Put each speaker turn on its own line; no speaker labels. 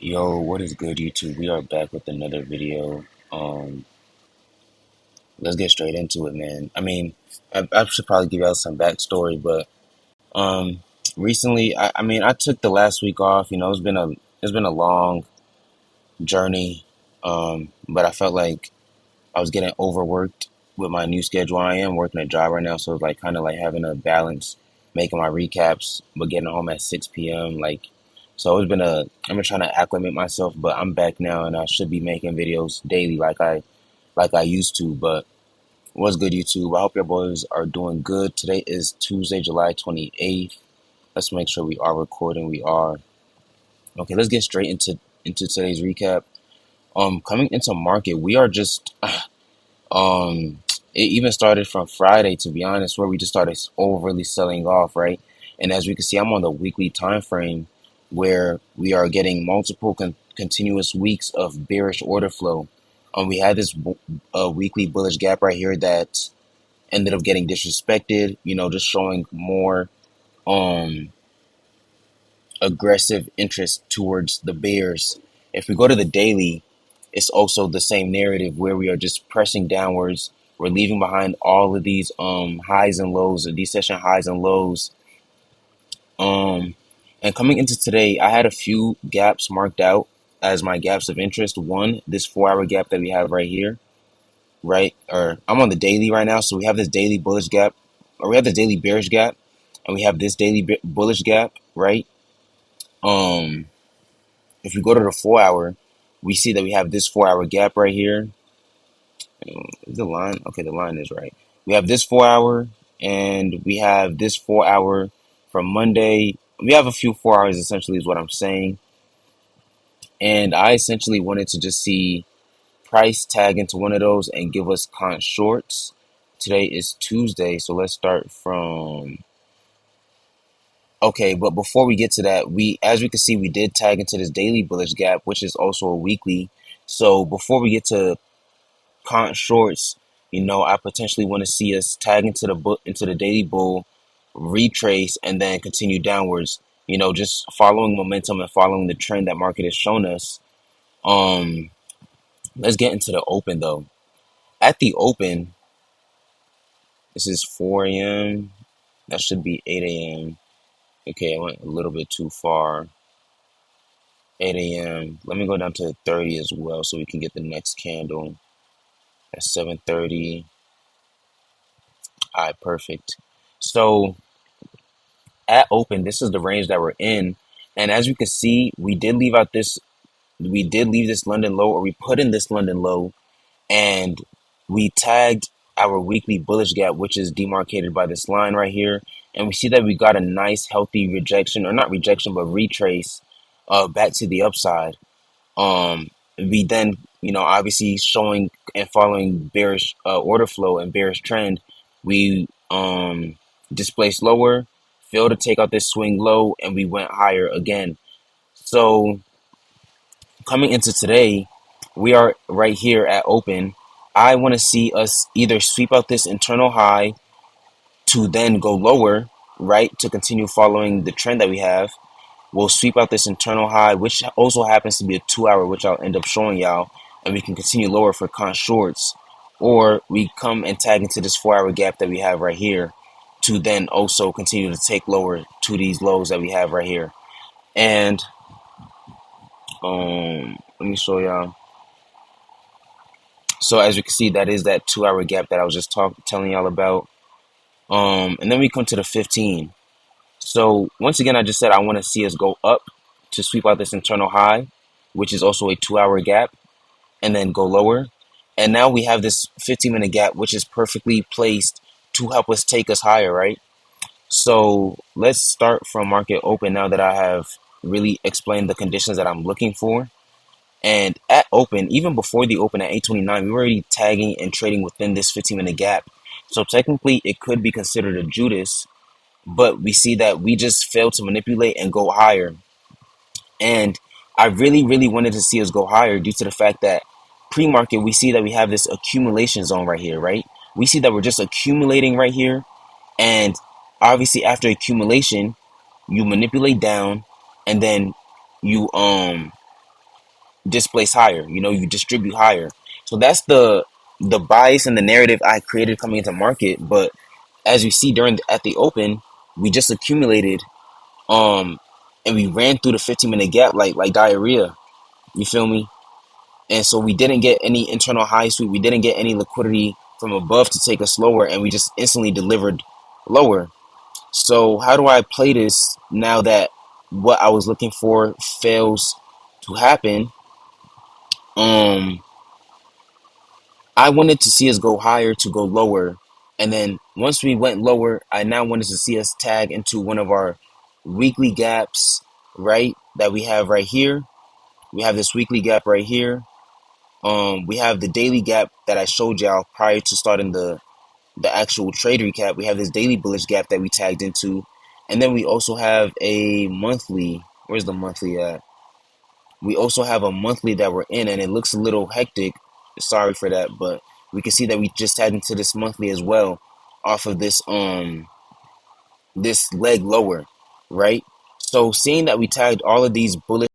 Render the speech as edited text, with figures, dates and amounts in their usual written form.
Yo, what is good, YouTube? We are back with another video. Um, let's get straight into it, man. I should probably give out some backstory, but um, recently, I took the last week off. It's been a long journey, but I felt like I was getting overworked with my new schedule. I am working a job right now, so it's like kind of like having a balance, making my recaps, but getting home at 6 p.m. So I've been trying to acclimate myself, but I'm back now, and I should be making videos daily, like I used to. But what's good, YouTube? I hope your boys are doing good. Today is Tuesday, July 28th. Let's make sure we are recording. We are. Okay, let's get straight into today's recap. Coming into market, we are just it even started from Friday, to be honest, where we just started overly selling off, right? And as we can see, I'm on the weekly time frame where we are getting multiple continuous weeks of bearish order flow. We had this weekly bullish gap right here that ended up getting disrespected, just showing more um aggressive interest towards the bears. If we go to the daily, it's also the same narrative where we are just pressing downwards. We're leaving behind all of these highs and lows, these session highs and lows. Um, and coming into today, I had a few gaps marked out as my gaps of interest. One, this 4 hour gap that we have right here, right? Or I'm on the daily right now, so we have this daily bullish gap, or we have the daily bearish gap, and we have this daily bullish gap, right? Um, if we go to the 4 hour, we see that we have this 4 hour gap right here. Is the line? Okay, the line is right. We have this 4 hour, and we have this 4 hour from Monday. We have a few 4 hours, essentially, is what I'm saying. And I essentially wanted to just see price tag into one of those and give us con shorts. Today is Tuesday, so let's start from. Okay, but before we get to that, as we can see, we did tag into this daily bullish gap, which is also a weekly. So before we get to Kant shorts, I potentially want to see us tag into the daily bull, retrace, and then continue downwards. Just following momentum and following the trend that market has shown us. Um, let's get into the open though. At the open, this is 4 a.m. That should be 8 a.m. Okay, I went a little bit too far. 8 a.m. Let me go down to 30 as well so we can get the next candle at 7:30. All right, perfect. So at open, this is the range that we're in. And as you can see, we did leave this London low, or we put in this London low, and we tagged our weekly bullish gap, which is demarcated by this line right here. And we see that we got a nice healthy rejection, or not rejection, but retrace back to the upside. We then, obviously showing and following bearish order flow and bearish trend, we displaced lower, failed to take out this swing low, and we went higher again. So coming into today, we are right here at open. I want to see us either sweep out this internal high to then go lower, right, to continue following the trend that we have. We'll sweep out this internal high, which also happens to be a 2 hour, which I'll end up showing y'all, and we can continue lower for con shorts. Or we come and tag into this 4 hour gap that we have right here to then also continue to take lower to these lows that we have right here. And let me show y'all. So as you can see, that is that 2 hour gap that I was just telling y'all about. And then we come to the 15. So once again, I just said I want to see us go up to sweep out this internal high, which is also a 2 hour gap, and then go lower. And now we have this 15-minute gap, which is perfectly placed to help us take us higher, right? So let's start from market open now that I have really explained the conditions that I'm looking for. And at open, even before the open at 8:29, we were already tagging and trading within this 15-minute gap. So technically, it could be considered a Judas, but we see that we just failed to manipulate and go higher. And I really, really wanted to see us go higher due to the fact that pre-market, we see that we have this accumulation zone right here, right? We see that we're just accumulating right here. And obviously after accumulation, you manipulate down, and then you displace higher. You know, you distribute higher. So that's the bias and the narrative I created coming into market. But as you see at the open, we just accumulated and we ran through the 15-minute gap like diarrhea. You feel me? And so we didn't get any internal high sweep. We didn't get any liquidity from above to take us lower, and we just instantly delivered lower. So how do I play this now that what I was looking for fails to happen? Um, I wanted to see us go higher to go lower, and then once we went lower, I now wanted to see us tag into one of our weekly gaps, right? That we have right here. We have this weekly gap right here. We have the daily gap that I showed y'all prior to starting the actual trade recap. We have this daily bullish gap that we tagged into, and then we also have a monthly. Where's the monthly at? We also have a monthly that we're in, and it looks a little hectic. Sorry for that, but we can see that we just tagged into this monthly as well, off of this leg lower, right? So seeing that we tagged all of these bullish